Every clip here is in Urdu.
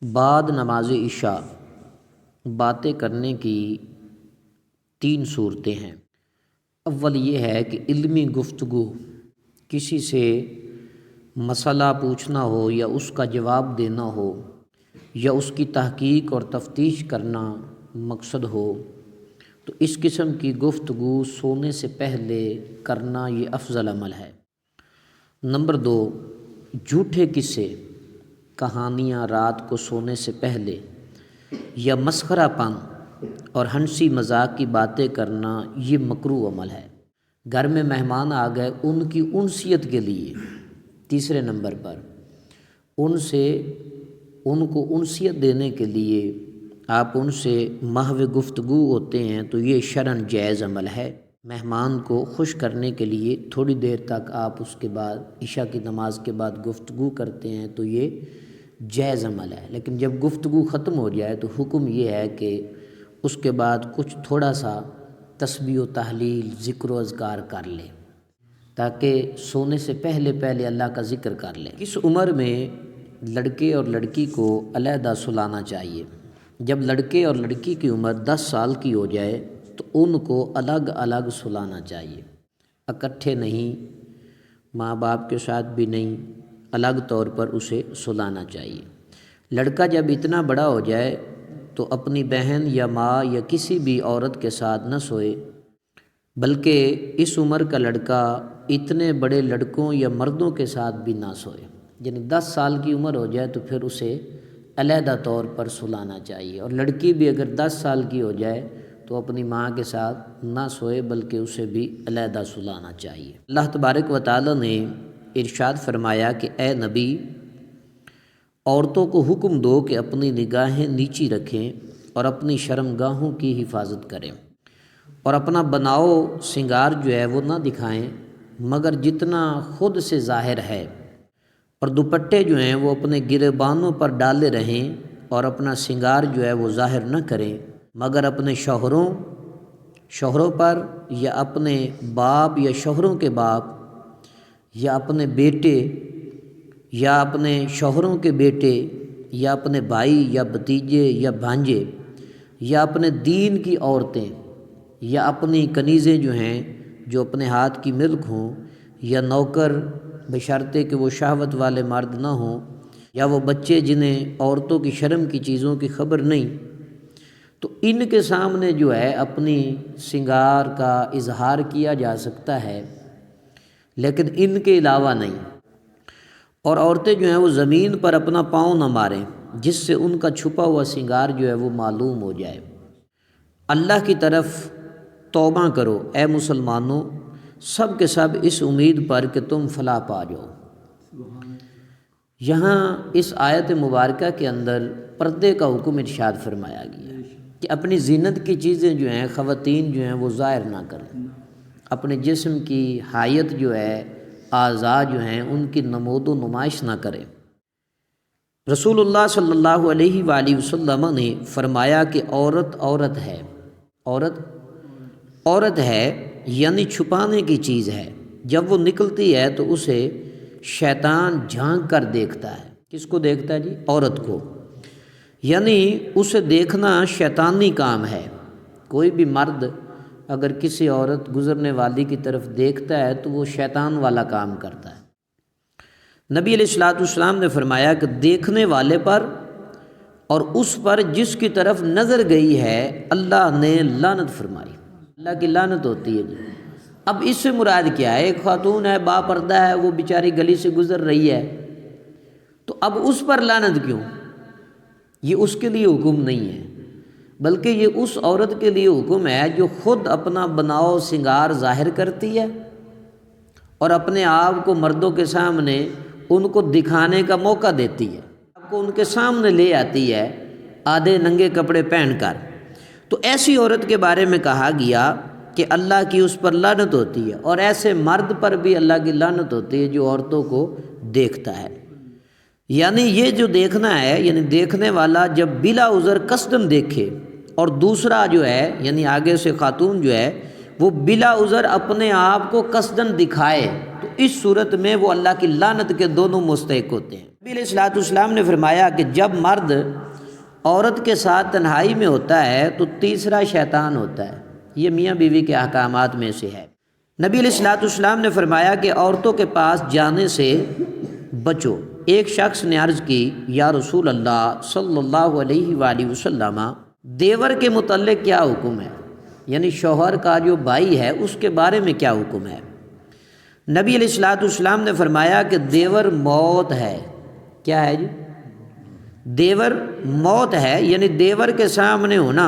بعد نماز عشاء باتیں کرنے کی 3 صورتیں ہیں۔ اول یہ ہے کہ علمی گفتگو، کسی سے مسئلہ پوچھنا ہو یا اس کا جواب دینا ہو یا اس کی تحقیق اور تفتیش کرنا مقصد ہو تو اس قسم کی گفتگو سونے سے پہلے کرنا یہ افضل عمل ہے۔ نمبر 2، جھوٹے قصے، کہانیاں رات کو سونے سے پہلے یا مسخرہ پن اور ہنسی مذاق کی باتیں کرنا یہ مکروہ عمل ہے۔ گھر میں مہمان آ گئے، ان کی انسیت کے لیے، تیسرے نمبر پر ان کو انسیت دینے کے لیے آپ ان سے محو گفتگو ہوتے ہیں تو یہ شرعاً جائز عمل ہے۔ مہمان کو خوش کرنے کے لیے تھوڑی دیر تک آپ اس کے بعد عشاء کی نماز کے بعد گفتگو کرتے ہیں تو یہ جائز عمل ہے، لیکن جب گفتگو ختم ہو جائے تو حکم یہ ہے کہ اس کے بعد کچھ تھوڑا سا تسبیح و تحلیل، ذکر و اذکار کر لے تاکہ سونے سے پہلے اللہ کا ذکر کر لے۔ اس عمر میں لڑکے اور لڑکی کو علیحدہ سلانا چاہیے۔ جب لڑکے اور لڑکی کی عمر 10 سال کی ہو جائے تو ان کو الگ الگ سلانا چاہیے، اکٹھے نہیں، ماں باپ کے ساتھ بھی نہیں، الگ طور پر اسے سلانا چاہیے۔ لڑکا جب اتنا بڑا ہو جائے تو اپنی بہن یا ماں یا کسی بھی عورت کے ساتھ نہ سوئے، بلکہ اس عمر کا لڑکا اتنے بڑے لڑکوں یا مردوں کے ساتھ بھی نہ سوئے، یعنی 10 سال کی عمر ہو جائے تو پھر اسے علیحدہ طور پر سلانا چاہیے، اور لڑکی بھی اگر 10 سال کی ہو جائے تو اپنی ماں کے ساتھ نہ سوئے بلکہ اسے بھی علیحدہ سلانا چاہیے۔ اللہ تبارک و تعالی نے ارشاد فرمایا کہ اے نبی، عورتوں کو حکم دو کہ اپنی نگاہیں نیچی رکھیں اور اپنی شرمگاہوں کی حفاظت کریں، اور اپنا بناؤ سنگار جو ہے وہ نہ دکھائیں مگر جتنا خود سے ظاہر ہے، اور دوپٹے جو ہیں وہ اپنے گریبانوں پر ڈالے رہیں، اور اپنا سنگار جو ہے وہ ظاہر نہ کریں مگر اپنے شوہروں پر یا اپنے باپ یا شوہروں کے باپ یا اپنے بیٹے یا اپنے شوہروں کے بیٹے یا اپنے بھائی یا بھتیجے یا بھانجے یا اپنے دین کی عورتیں یا اپنی کنیزیں جو ہیں جو اپنے ہاتھ کی ملک ہوں، یا نوکر بشرطے کہ وہ شہوت والے مرد نہ ہوں، یا وہ بچے جنہیں عورتوں کی شرم کی چیزوں کی خبر نہیں، تو ان کے سامنے جو ہے اپنی سنگار کا اظہار کیا جا سکتا ہے لیکن ان کے علاوہ نہیں۔ اور عورتیں جو ہیں وہ زمین پر اپنا پاؤں نہ ماریں جس سے ان کا چھپا ہوا سنگار جو ہے وہ معلوم ہو جائے۔ اللہ کی طرف توبہ کرو اے مسلمانوں، سب کے سب اس امید پر کہ تم فلاح پا جاؤ۔ یہاں اس آیت مبارکہ کے اندر پردے کا حکم ارشاد فرمایا گیا کہ اپنی زینت کی چیزیں جو ہیں خواتین جو ہیں وہ ظاہر نہ کریں، اپنے جسم کی حیت جو ہے، اعضاء جو ہیں ان کی نمود و نمائش نہ کریں۔ رسول اللہ صلی اللہ علیہ وآلہ وسلم نے فرمایا کہ عورت ہے یعنی چھپانے کی چیز ہے، جب وہ نکلتی ہے تو اسے شیطان جھانک کر دیکھتا ہے۔ کس کو دیکھتا ہے جی؟ عورت کو، یعنی اسے دیکھنا شیطانی کام ہے۔ کوئی بھی مرد اگر کسی عورت گزرنے والی کی طرف دیکھتا ہے تو وہ شیطان والا کام کرتا ہے۔ نبی علیہ الصلوۃ والسلام نے فرمایا کہ دیکھنے والے پر اور اس پر جس کی طرف نظر گئی ہے اللہ نے لعنت فرمائی، اللہ کی لعنت ہوتی ہے جی۔ اب اس سے مراد کیا ہے؟ ایک خاتون ہے، با پردہ ہے، وہ بیچاری گلی سے گزر رہی ہے تو اب اس پر لعنت کیوں؟ یہ اس کے لیے حکم نہیں ہے، بلکہ یہ اس عورت کے لیے حکم ہے جو خود اپنا بناؤ سنگار ظاہر کرتی ہے اور اپنے آپ کو مردوں کے سامنے ان کو دکھانے کا موقع دیتی ہے، آپ کو ان کے سامنے لے آتی ہے آدھے ننگے کپڑے پہن کر۔ تو ایسی عورت کے بارے میں کہا گیا کہ اللہ کی اس پر لعنت ہوتی ہے، اور ایسے مرد پر بھی اللہ کی لعنت ہوتی ہے جو عورتوں کو دیکھتا ہے۔ یعنی یہ جو دیکھنا ہے، یعنی دیکھنے والا جب بلا عذر قصدن دیکھے اور دوسرا جو ہے یعنی آگے سے خاتون جو ہے وہ بلا عذر اپنے آپ کو قصدن دکھائے تو اس صورت میں وہ اللہ کی لعنت کے دونوں مستحق ہوتے ہیں۔ نبی علیہ الصلوۃ والسلام نے فرمایا کہ جب مرد عورت کے ساتھ تنہائی میں ہوتا ہے تو تیسرا شیطان ہوتا ہے۔ یہ میاں بیوی کے احکامات میں سے ہے۔ نبی علیہ الصلوۃ والسلام نے فرمایا کہ عورتوں کے پاس جانے سے بچو۔ ایک شخص نے عرض کی یا رسول اللہ صلی اللہ علیہ وآلہ وسلم دیور کے متعلق کیا حکم ہے، یعنی شوہر کا جو بھائی ہے اس کے بارے میں کیا حکم ہے؟ نبی علیہ الصلوۃ والسلام نے فرمایا کہ دیور موت ہے۔ کیا ہے جی؟ دیور موت ہے، یعنی دیور کے سامنے ہونا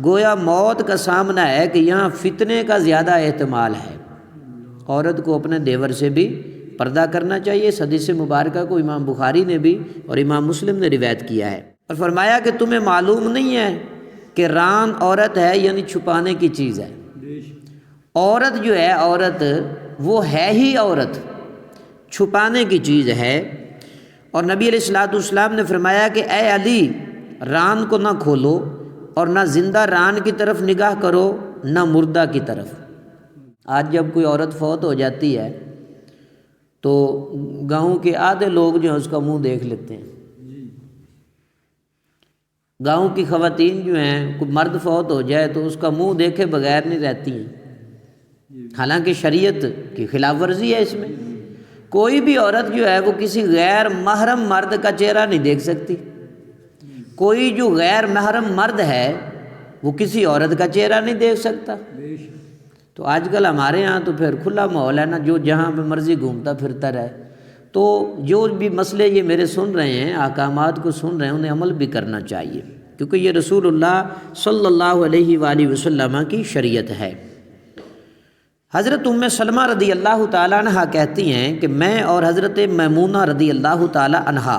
گویا موت کا سامنا ہے کہ یہاں فتنے کا زیادہ احتمال ہے۔ عورت کو اپنے دیور سے بھی پردہ کرنا چاہیے۔ اس حدیث مبارکہ کو امام بخاری نے بھی اور امام مسلم نے روایت کیا ہے، اور فرمایا کہ تمہیں معلوم نہیں ہے کہ ران عورت ہے، یعنی چھپانے کی چیز ہے۔ عورت جو ہے، عورت وہ ہے ہی عورت، چھپانے کی چیز ہے۔ اور نبی علیہ الصلوۃ والسلام نے فرمایا کہ اے علی، ران کو نہ کھولو اور نہ زندہ ران کی طرف نگاہ کرو نہ مردہ کی طرف۔ آج جب کوئی عورت فوت ہو جاتی ہے تو گاؤں کے آدھے لوگ جو ہیں اس کا منہ دیکھ لیتے ہیں۔ گاؤں کی خواتین جو ہیں، کوئی مرد فوت ہو جائے تو اس کا منہ دیکھے بغیر نہیں رہتی ہیں، حالانکہ شریعت کی خلاف ورزی ہے اس میں۔ کوئی بھی عورت جو ہے وہ کسی غیر محرم مرد کا چہرہ نہیں دیکھ سکتی۔ کوئی جو غیر محرم مرد ہے وہ کسی عورت کا چہرہ نہیں دیکھ سکتا۔ تو آج کل ہمارے ہاں تو پھر کھلا ماحول ہے نا، جو جہاں پہ مرضی گھومتا پھرتا رہے۔ تو جو بھی مسئلے یہ میرے سن رہے ہیں، احکامات کو سن رہے ہیں، انہیں عمل بھی کرنا چاہیے، کیونکہ یہ رسول اللہ صلی اللہ علیہ وآلہ وسلم کی شریعت ہے۔ حضرت ام سلمہ رضی اللہ تعالیٰ عنہ کہتی ہیں کہ میں اور حضرت میمونہ رضی اللہ تعالیٰ عنہ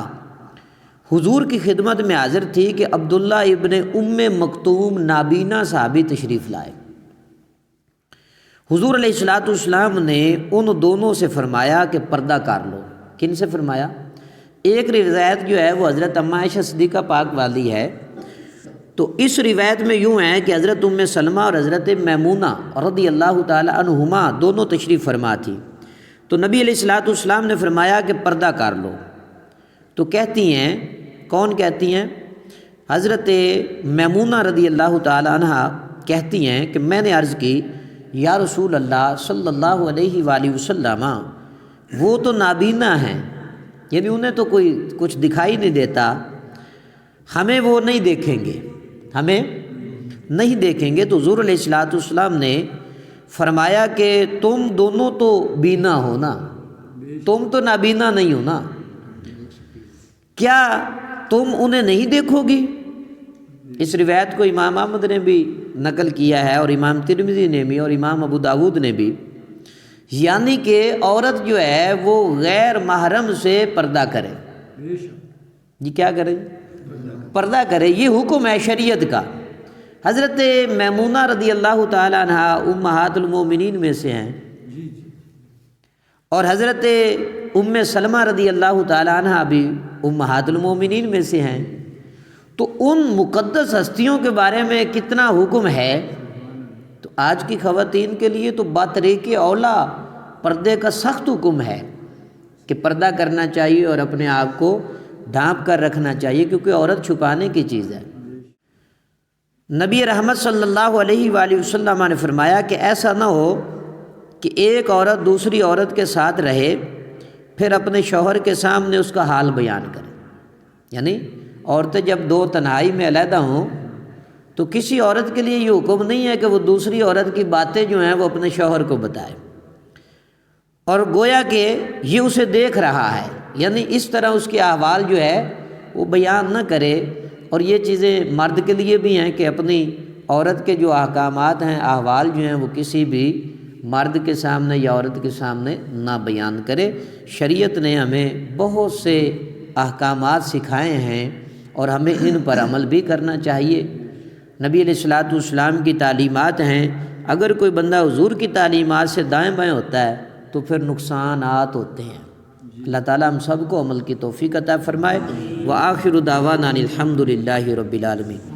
حضور کی خدمت میں حاضر تھی کہ عبداللہ ابن ام مکتوم نابینا صحابی تشریف لائے۔ حضور علیہ الصلوۃ والسلام نے ان دونوں سے فرمایا کہ پردہ کر لو۔ کن سے فرمایا؟ ایک روایت جو ہے وہ حضرت اما عائشہ صدیقہ پاک والی ہے، تو اس روایت میں یوں ہے کہ حضرت ام سلمہ اور حضرت میمونہ رضی اللہ تعالی عنہما دونوں تشریف فرما تھی، تو نبی علیہ الصلوۃ والسلام نے فرمایا کہ پردہ کر لو۔ تو کہتی ہیں، کون کہتی ہیں؟ حضرت میمونہ رضی اللہ تعالی عنہ کہتی ہیں کہ میں نے عرض کی یا رسول اللہ صلی اللہ علیہ وآلہ وسلم، وہ تو نابینا ہیں، یعنی انہیں تو کوئی کچھ دکھائی نہیں دیتا، ہمیں وہ نہیں دیکھیں گے، ہمیں نہیں دیکھیں گے۔ تو حضور علیہ الصلوۃ والسلام نے فرمایا کہ تم دونوں تو بینا ہو نا، تم تو نابینا نہیں ہو نا، کیا تم انہیں نہیں دیکھو گی؟ اس روایت کو امام احمد نے بھی نقل کیا ہے اور امام ترمذی نے بھی اور امام ابو داود نے بھی، یعنی کہ عورت جو ہے وہ غیر محرم سے پردہ کرے۔ جی کیا کرے؟ پردہ کرے، یہ حکم ہے شریعت کا۔ حضرت میمونہ رضی اللہ تعالی عنہ امہات المومنین میں سے ہیں، اور حضرت ام سلمہ رضی اللہ تعالی عنہ بھی امہات المومنین میں سے ہیں، تو ان مقدس ہستیوں کے بارے میں کتنا حکم ہے۔ تو آج کی خواتین کے لیے تو بطریق اولا پردے کا سخت حکم ہے کہ پردہ کرنا چاہیے اور اپنے آپ کو ڈھانپ کر رکھنا چاہیے، کیونکہ عورت چھپانے کی چیز ہے۔ نبی رحمت صلی اللہ علیہ وآلہ وسلم نے فرمایا کہ ایسا نہ ہو کہ ایک عورت دوسری عورت کے ساتھ رہے پھر اپنے شوہر کے سامنے اس کا حال بیان کرے، یعنی عورتیں جب دو تنہائی میں علیحدہ ہوں تو کسی عورت کے لیے یہ حکم نہیں ہے کہ وہ دوسری عورت کی باتیں جو ہیں وہ اپنے شوہر کو بتائے، اور گویا کہ یہ اسے دیکھ رہا ہے، یعنی اس طرح اس کے احوال جو ہے وہ بیان نہ کرے۔ اور یہ چیزیں مرد کے لیے بھی ہیں کہ اپنی عورت کے جو احکامات ہیں، احوال جو ہیں، وہ کسی بھی مرد کے سامنے یا عورت کے سامنے نہ بیان کرے۔ شریعت نے ہمیں بہت سے احکامات سکھائے ہیں اور ہمیں ان پر عمل بھی کرنا چاہیے۔ نبی علیہ الصلوۃ والسلام کی تعلیمات ہیں، اگر کوئی بندہ حضور کی تعلیمات سے دائیں بائیں ہوتا ہے تو پھر نقصانات ہوتے ہیں۔ اللہ تعالیٰ ہم سب کو عمل کی توفیق عطا فرمائے۔ وآخر دعوانا الحمد للہ رب العالمین۔